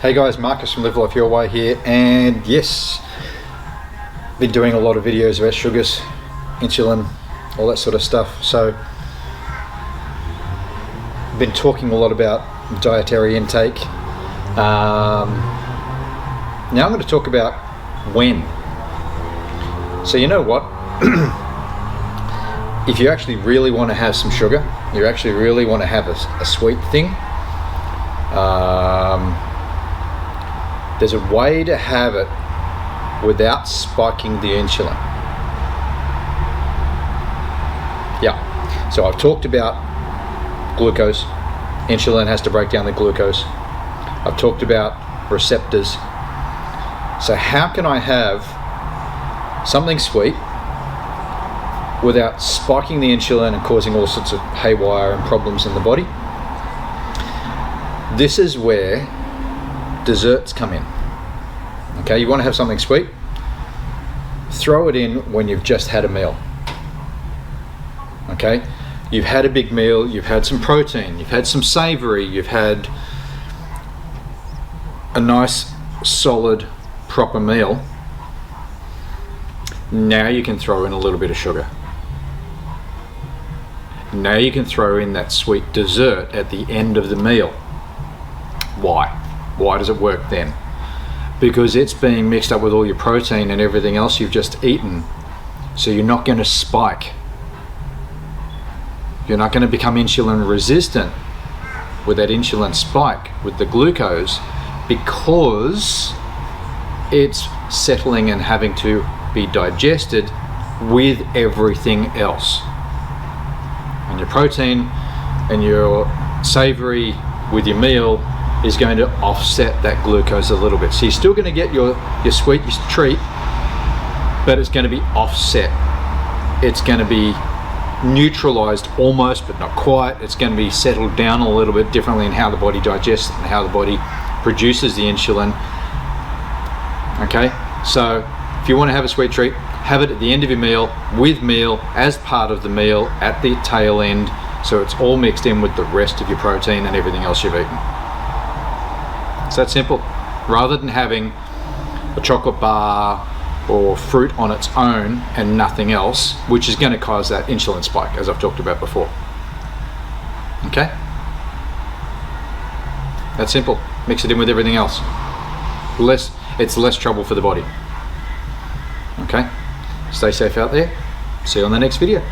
Hey guys, Marcus from Live Life Your Way here, and yes, been doing a lot of videos about sugars, insulin, all that sort of stuff. So been talking a lot about dietary intake. Now I'm going to talk about when. So you know what, if you actually really want to have some sugar, you actually really want to have a sweet thing, there's a way to have it without spiking the insulin. Yeah, so I've talked about glucose. Insulin has to break down the glucose. I've talked about receptors. So how can I have something sweet without spiking the insulin and causing all sorts of haywire and problems in the body? This is where desserts come in. Okay, you want to have something sweet? Throw it in when you've just had a meal. Okay, you've had a big meal, you've had some protein, you've had some savory, you've had a nice, solid, proper meal. Now you can throw in a little bit of sugar. Now you can throw in that sweet dessert at the end of the meal. Why? Why does it work then? Because it's being mixed up with all your protein and everything else you've just eaten. So you're not going to spike. You're not going to become insulin resistant with that insulin spike with the glucose, because it's settling and having to be digested with everything else. And your protein and your savory with your meal is going to offset that glucose a little bit. So you're still going to get your sweet, your treat, but it's going to be offset. It's going to be neutralized almost, but not quite. It's going to be settled down a little bit differently in how the body digests and how the body produces the insulin. Okay, so if you want to have a sweet treat, have it at the end of your meal, with meal, as part of the meal, at the tail end, so it's all mixed in with the rest of your protein and everything else you've eaten. It's that simple. Rather than having a chocolate bar or fruit on its own and nothing else, which is going to cause that insulin spike, as I've talked about before. Okay? That's simple. Mix it in with everything else. It's less trouble for the body. Okay? Stay safe out there. See you on the next video.